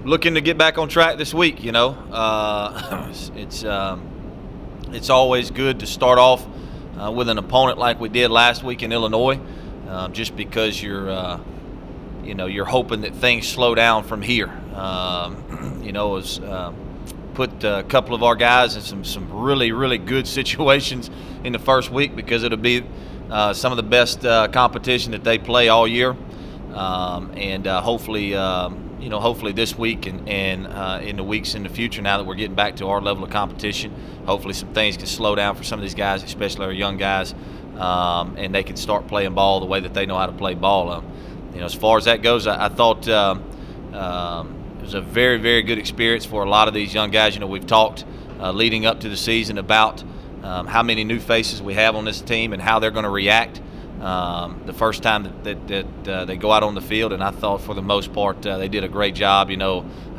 looking to get back on track this week. It's always good to start off with an opponent like we did last week in Illinois, just because you're hoping that things slow down from here. Put a couple of our guys in some really, really good situations in the first week, because it'll be some of the best competition that they play all year, and hopefully this week and in the weeks in the future, now that we're getting back to our level of competition, hopefully some things can slow down for some of these guys, especially our young guys, and they can start playing ball the way that they know how to play ball. As far as that goes, I thought it was a very, very good experience for a lot of these young guys. We've talked leading up to the season about how many new faces we have on this team and how they're going to react the first time that they go out on the field. And I thought for the most part they did a great job. I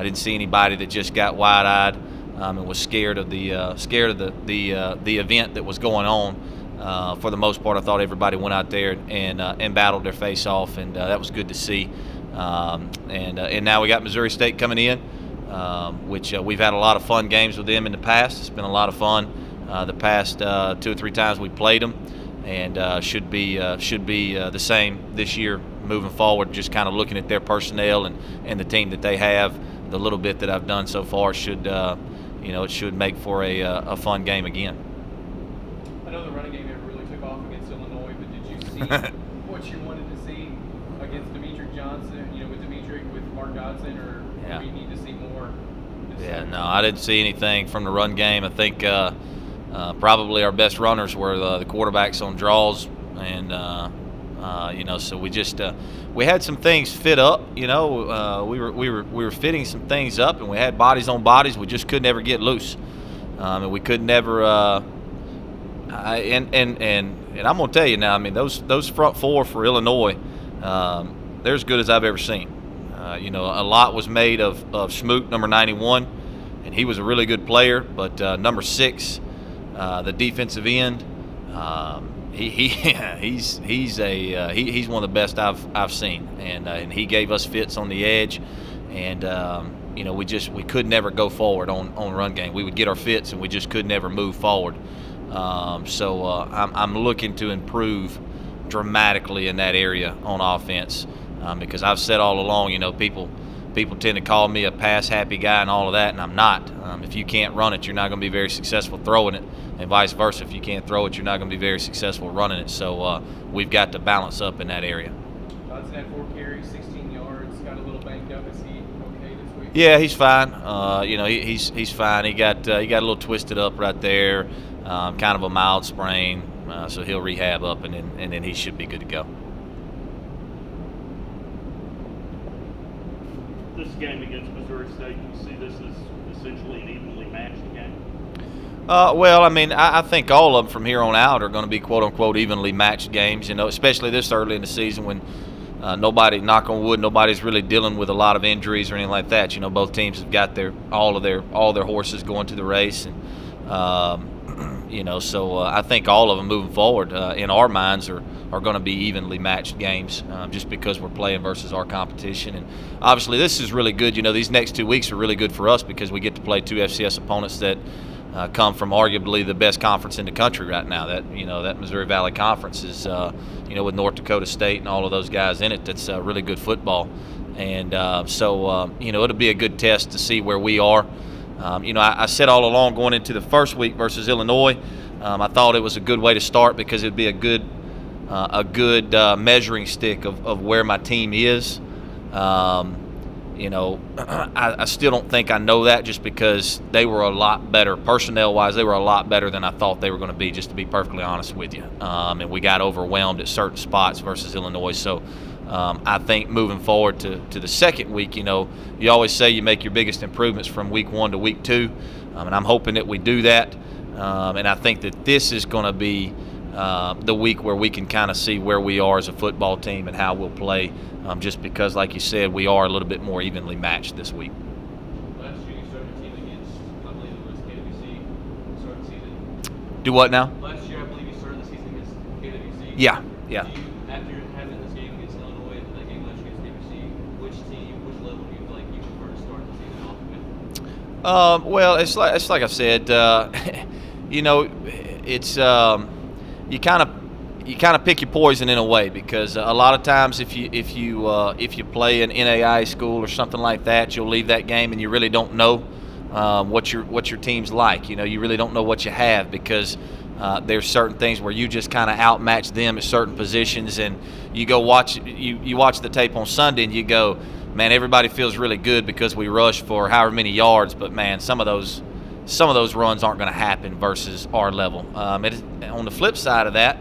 didn't see anybody that just got wide-eyed and was scared of the event that was going on. For the most part, I thought everybody went out there and battled their face off, and that was good to see. And now we got Missouri State coming in, which we've had a lot of fun games with them in the past. It's been a lot of fun the past 2 or 3 times we played them, and should be the same this year moving forward. Just kind of looking at their personnel and the team that they have, the little bit that I've done so far it should make for a fun game again. I know the running game never really took off against Illinois, but did you see what you wanted to see against Demetric Johnson, with Mark Dodson, or do we need to see more? No, I didn't see anything from the run game. I think probably our best runners were the quarterbacks on draws, and so we had some things fit up. We were fitting some things up, and we had bodies on bodies. We just could never get loose, and we could never. And I'm gonna tell you now. I mean, those front four for Illinois, they're as good as I've ever seen. A lot was made of Smoot, number 91, and he was a really good player. But number 6, the defensive end, he's one of the best I've seen, and he gave us fits on the edge, and we could never go forward on run game. We would get our fits, and we just could never move forward. So I'm looking to improve dramatically in that area on offense, because I've said all along, people tend to call me a pass-happy guy and all of that, and I'm not. If you can't run it, you're not going to be very successful throwing it, and vice versa. If you can't throw it, you're not going to be very successful running it. So we've got to balance up in that area. Dodson had 4 carries, 16 yards, got a little banged up. Is he okay this week? Yeah, he's fine. He's fine. He got a little twisted up right there, kind of a mild sprain, so he'll rehab up, and then he should be good to go. This game against Missouri State, you see this as essentially an evenly matched game? Well, I mean, I think all of them from here on out are going to be quote-unquote evenly matched games, especially this early in the season when nobody, knock on wood, nobody's really dealing with a lot of injuries or anything like that. Both teams have got all their horses going to the race, and so I think all of them moving forward in our minds are going to be evenly matched games, just because we're playing versus our competition. And obviously this is really good. These next 2 weeks are really good for us because we get to play 2 FCS opponents that come from arguably the best conference in the country right now. That Missouri Valley Conference is, with North Dakota State and all of those guys in it, that's really good football. And so it'll be a good test to see where we are. I said all along going into the first week versus Illinois, I thought it was a good way to start because it'd be a good measuring stick of where my team is. I still don't think I know that, just because they were a lot better personnel-wise. They were a lot better than I thought they were going to be, just to be perfectly honest with you. And we got overwhelmed at certain spots versus Illinois. So I think moving forward to the second week, you always say you make your biggest improvements from week 1 to week 2, and I'm hoping that we do that. And I think that this is going to be the week where we can kind of see where we are as a football team and how we'll play, just because, like you said, we are a little bit more evenly matched this week. Last year you started the team against, I believe it was KWC, start the season. Do what now? Last year I believe you started the season against KWC. Yeah. After having this game against Illinois, that game last year against KWC, which level do you feel like you prefer to start starting to see that often? Well, it's like I said, you know, it's you kind of pick your poison in a way, because a lot of times if you play an NAI school or something like that, you'll leave that game and you really don't know what your team's like. You know, you really don't know what you have, because there's certain things where you just kind of outmatch them at certain positions, and you go watch the tape on Sunday and you go, man, everybody feels really good because we rushed for however many yards, but man, some of those runs aren't going to happen versus our level. On the flip side of that,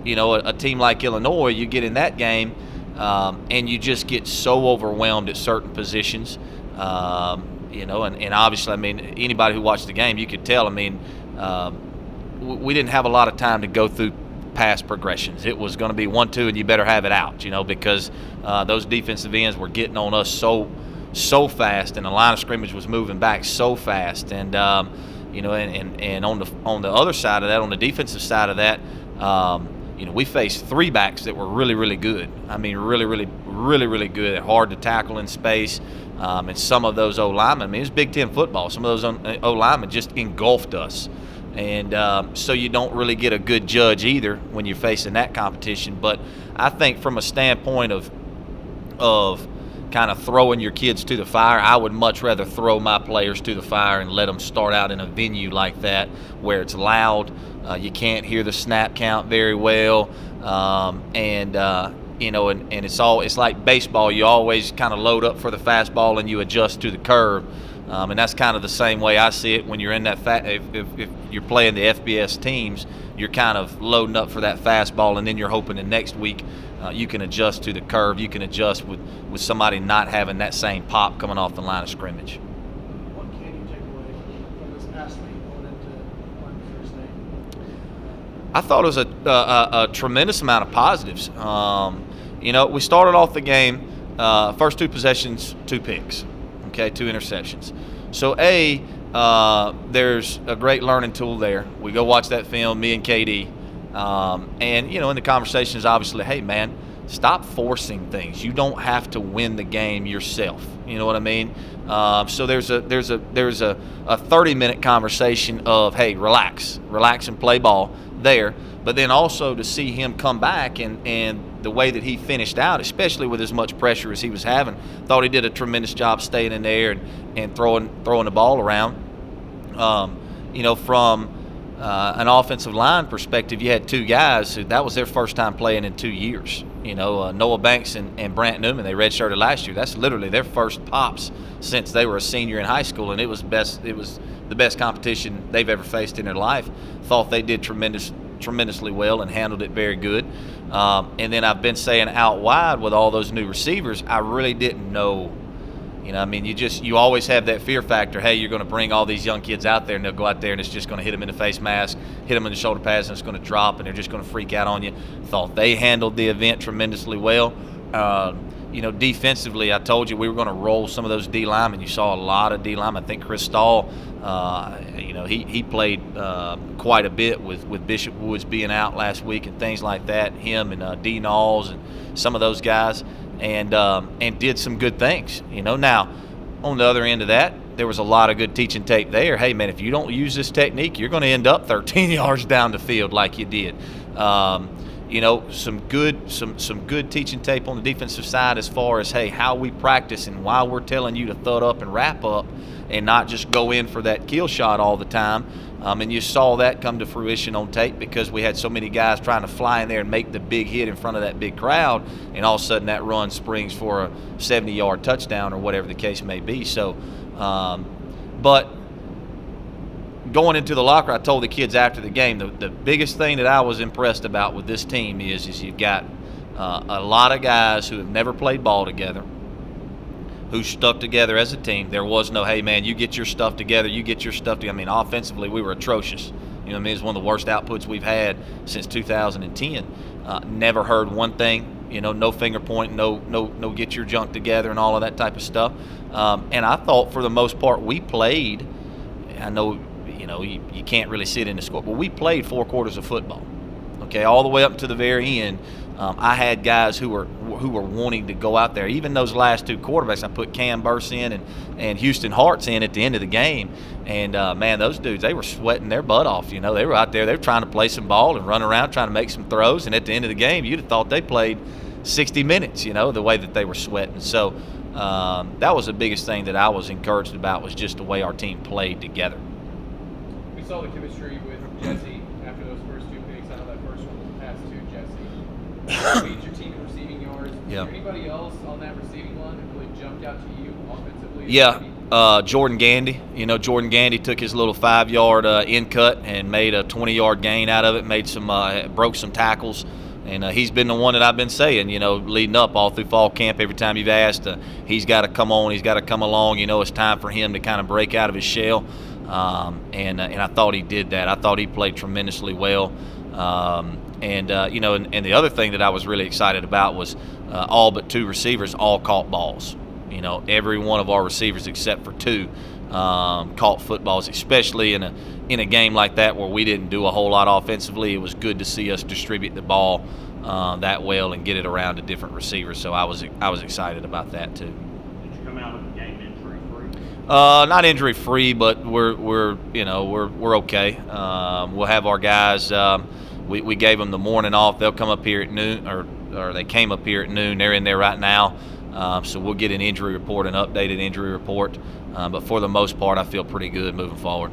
you know, a team like Illinois, you get in that game and you just get so overwhelmed at certain positions. You know, and obviously, I mean, anybody who watched the game, you could tell. I mean, we didn't have a lot of time to go through pass progressions. It was going to be 1-2, and you better have it out, you know, because those defensive ends were getting on us so fast, and the line of scrimmage was moving back so fast. And you know, and on the other side of that, on the defensive side of that, you know, we faced three backs that were really good. I mean, really good, hard to tackle in space. And some of those O-linemen, I mean, it's Big Ten football. Some of those O-linemen just engulfed us. And so you don't really get a good judge either when you're facing that competition. But I think from a standpoint of kind of throwing your kids to the fire, I would much rather throw my players to the fire and let them start out in a venue like that where it's loud. You can't hear the snap count very well. You know, and it's like baseball. You always kind of load up for the fastball and you adjust to the curve. And that's kind of the same way I see it when you're in that if you're playing the FBS teams, you're kind of loading up for that fastball, and then you're hoping the next week you can adjust to the curve. You can adjust with somebody not having that same pop coming off the line of scrimmage. What can you take away from this past week going into Thursday? I thought it was a tremendous amount of positives. You know, we started off the game, first two possessions, 2 picks. Okay, 2 interceptions. So there's a great learning tool there. We go watch that film, me and KD, and you know, in the conversations, obviously, hey man, stop forcing things. You don't have to win the game yourself. You know what I mean? So there's a 30-minute conversation of, hey, relax and play ball there. But then also to see him come back and the way that he finished out, especially with as much pressure as he was having, thought he did a tremendous job staying in there and throwing the ball around. You know, from an offensive line perspective, you had 2 guys who that was their first time playing in 2 years. You know, Noah Banks and Brant Newman, they redshirted last year. That's literally their first pops since they were a senior in high school, and it was the best competition they've ever faced in their life. Thought they did tremendously well and handled it very good. And then I've been saying out wide with all those new receivers, I really didn't know. You know, I mean, you always have that fear factor. Hey, you're going to bring all these young kids out there, and they'll go out there, and it's just going to hit them in the face mask, hit them in the shoulder pads, and it's going to drop, and they're just going to freak out on you. Thought they handled the event tremendously well. You know, defensively, I told you we were going to roll some of those D linemen. You saw a lot of D linemen. I think Chris Stahl, you know, he played quite a bit with Bishop Woods being out last week and things like that. Him and D Knowles and some of those guys. And did some good things, you know. Now, on the other end of that, there was a lot of good teaching tape there. Hey, man, if you don't use this technique, you're going to end up 13 yards down the field like you did. You know, some good teaching tape on the defensive side as far as, hey, how we practice and why we're telling you to thud up and wrap up and not just go in for that kill shot all the time. And you saw that come to fruition on tape because we had so many guys trying to fly in there and make the big hit in front of that big crowd, and all of a sudden that run springs for a 70-yard touchdown or whatever the case may be. So, but going into the locker, I told the kids after the game, the biggest thing that I was impressed about with this team is you've got a lot of guys who have never played ball together, who stuck together as a team. There was no, hey, man, you get your stuff together, you get your stuff together. I mean, offensively, we were atrocious. You know what I mean? It's one of the worst outputs we've had since 2010. Never heard one thing, you know, no finger pointing, no get your junk together and all of that type of stuff. And I thought for the most part we played, I know, you know, you can't really see it in the score, but we played 4 quarters of football, okay, all the way up to the very end. I had guys who were who were wanting to go out there. Even those last two quarterbacks, I put Cam Burse in and Houston Hart's in at the end of the game. And, man, those dudes, they were sweating their butt off. They were out there. They were trying to play some ball and run around trying to make some throws. And at the end of the game, you'd have thought they played 60 minutes, the way that they were sweating. So that was the biggest thing that I was encouraged about, was just the way our team played together. We saw the chemistry with Jesse after those first 2 picks. I know that first one was passed to Jesse. Lead your team in receiving yards. Was there anybody else on that receiving line that really jumped out to you offensively? Yeah, Jordan Gandy. Jordan Gandy took his little 5-yard in cut and made a 20-yard gain out of it. Broke some tackles. And he's been the one that I've been saying, leading up all through fall camp. Every time you've asked, he's got to come on, he's got to come along. It's time for him to kind of break out of his shell. And I thought he did that. I thought he played tremendously well. And the other thing that I was really excited about was all but 2 receivers all caught balls. Every one of our receivers except for 2 caught footballs, especially in a game like that where we didn't do a whole lot offensively. It was good to see us distribute the ball that well and get it around to different receivers. So I was excited about that too. Did you come out of the game injury free? Not injury free, but we're okay. We'll have our guys. We gave them the morning off. They'll come up here at noon, or they came up here at noon. They're in there right now. So we'll get an injury report, an updated injury report. But for the most part, I feel pretty good moving forward.